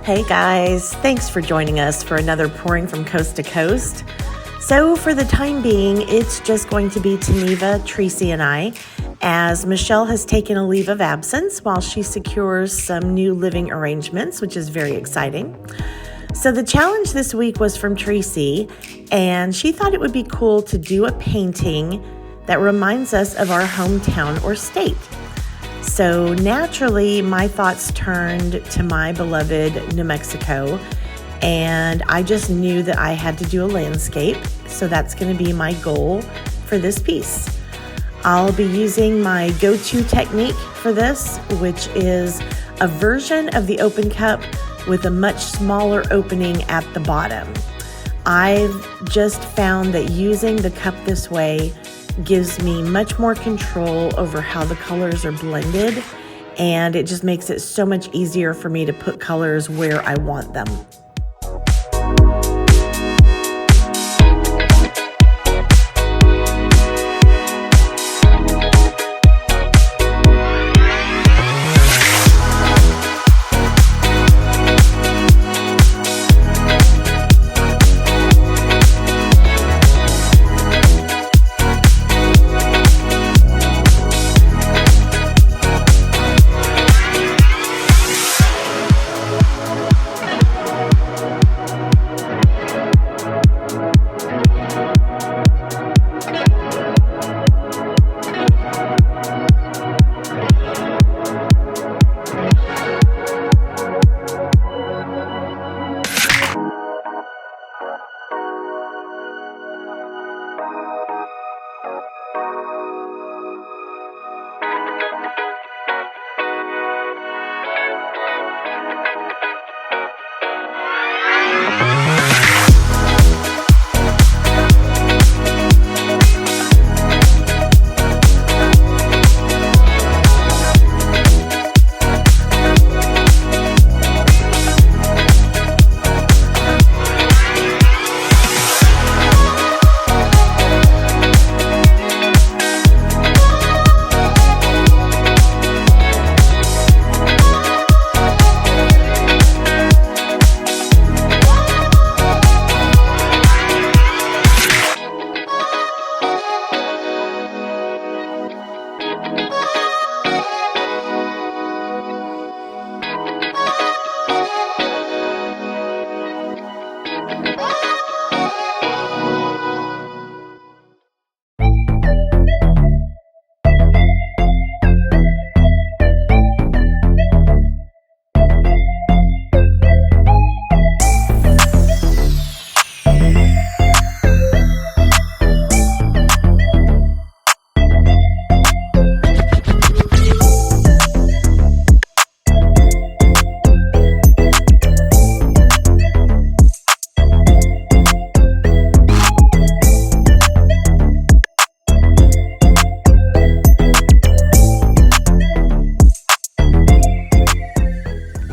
Hey guys, thanks for joining us for another Pouring from Coast to Coast. So for the time being, it's just going to be Taneva, Tracy, and I, as Michelle has taken a leave of absence while she secures some new living arrangements, which is very exciting. So the challenge this week was from Tracy, and she thought it would be cool to do a painting that reminds us of our hometown or state. So naturally, my thoughts turned to my beloved New Mexico, and I just knew that I had to do a landscape. So that's going to be my goal for this piece. I'll be using my go-to technique for this, which is a version of the open cup with a much smaller opening at the bottom. I've just found that using the cup this way gives me much more control over how the colors are blended, and it just makes it so much easier for me to put colors where I want them.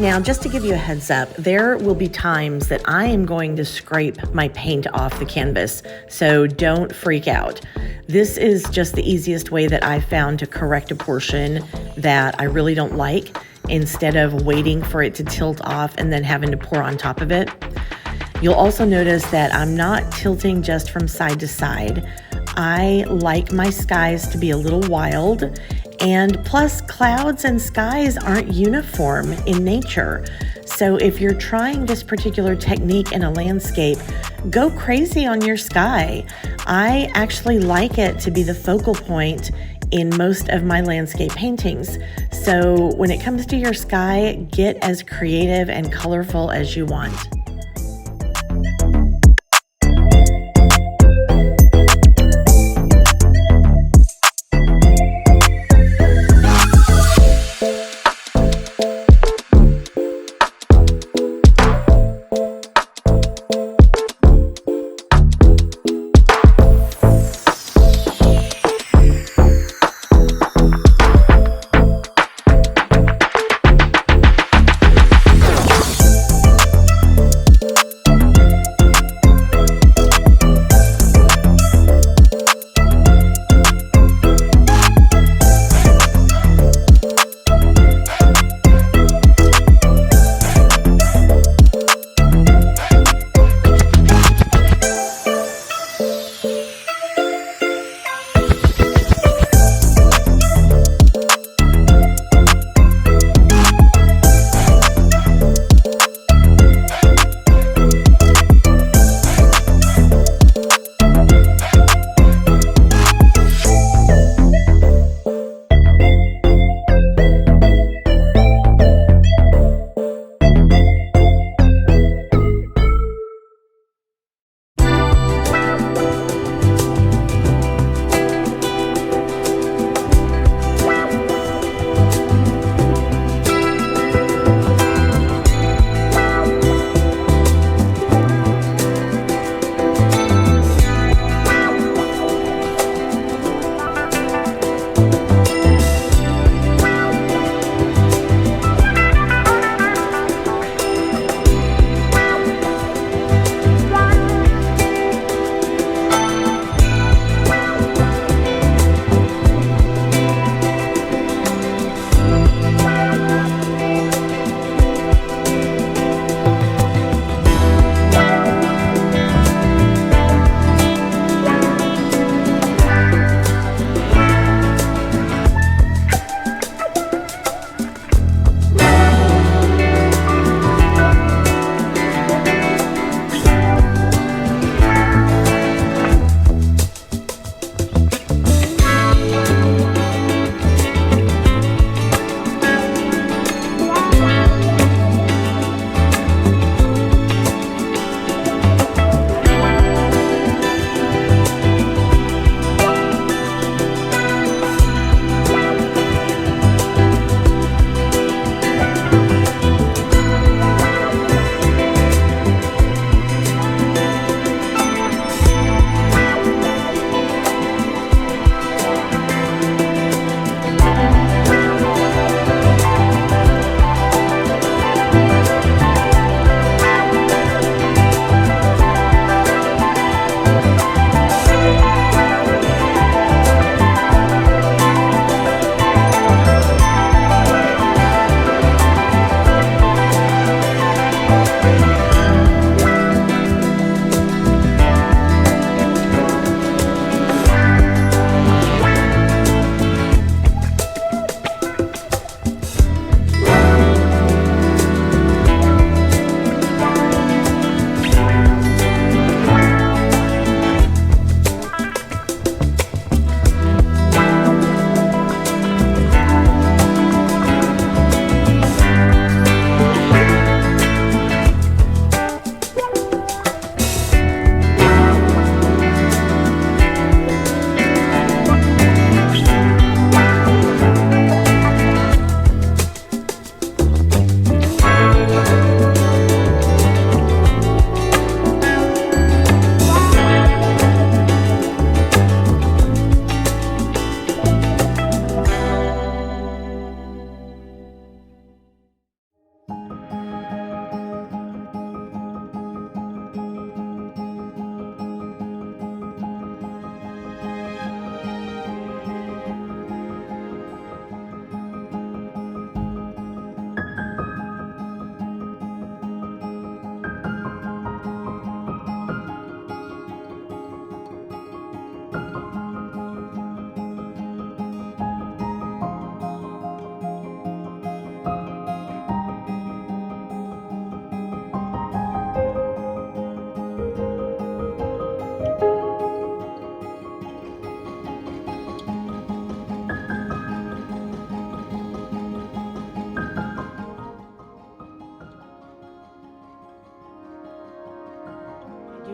Now, just to give you a heads up, there will be times that I am going to scrape my paint off the canvas, so don't freak out. This is just the easiest way that I've found to correct a portion that I really don't like, instead of waiting for it to tilt off and then having to pour on top of it. You'll also notice that I'm not tilting just from side to side. I like my skies to be a little wild, and plus clouds and skies aren't uniform in nature. So if you're trying this particular technique in a landscape, go crazy on your sky. I actually like it to be the focal point in most of my landscape paintings. So when it comes to your sky, get as creative and colorful as you want.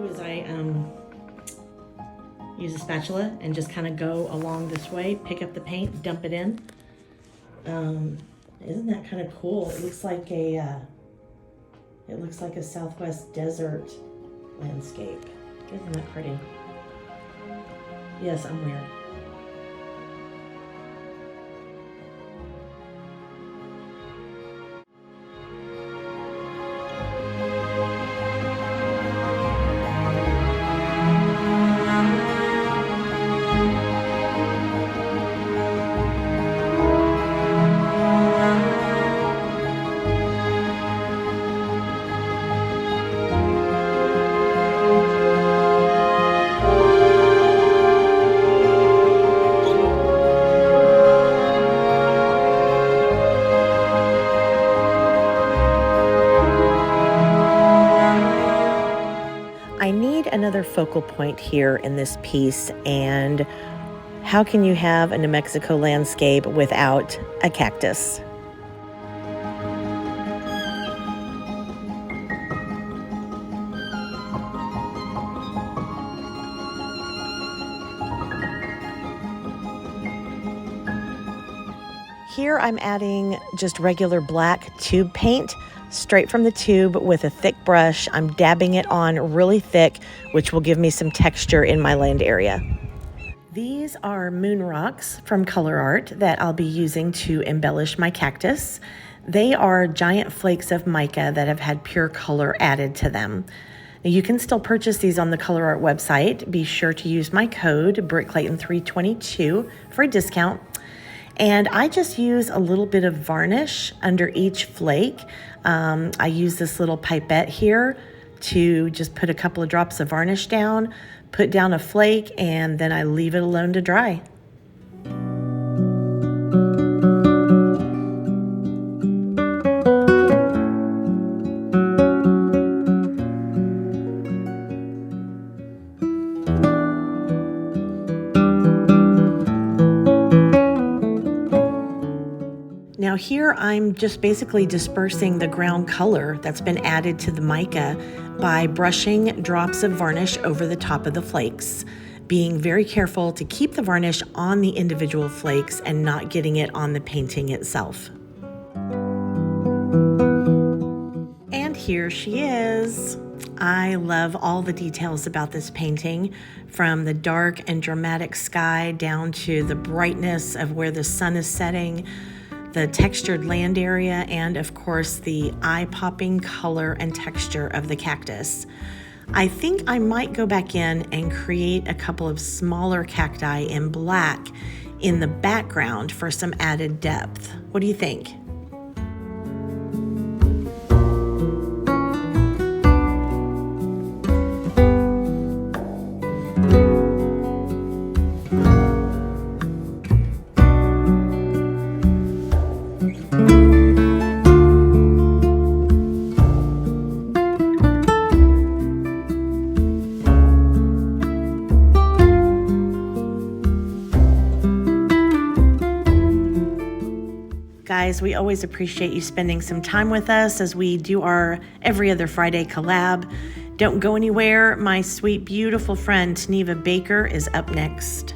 is I use a spatula and just kind of go along this way, pick up the paint, dump it in. Isn't that kind of cool? It looks like a Southwest desert landscape. Isn't that pretty? Yes, I'm weird. I need another focal point here in this piece, and how can you have a New Mexico landscape without a cactus? Here I'm adding just regular black tube paint straight from the tube with a thick brush. I'm dabbing it on really thick, which will give me some texture in my land area. These are moon rocks from Color Art that I'll be using to embellish my cactus. They are giant flakes of mica that have had pure color added to them. Now, you can still purchase these on the Color Art website. Be sure to use my code BrittClayton322 for a discount. And I just use a little bit of varnish under each flake. I use this little pipette here to just put a couple of drops of varnish down, put down a flake, and then I leave it alone to dry. Now here I'm just basically dispersing the ground color that's been added to the mica by brushing drops of varnish over the top of the flakes, being very careful to keep the varnish on the individual flakes and not getting it on the painting itself. And here she is. I love all the details about this painting, from the dark and dramatic sky down to the brightness of where the sun is setting, the textured land area, and of course the eye-popping color and texture of the cactus. I think I might go back in and create a couple of smaller cacti in black in the background for some added depth. What do you think? Guys, we always appreciate you spending some time with us as we do our every other Friday collab. Don't go anywhere. My sweet, beautiful friend, Taneva Baker, is up next.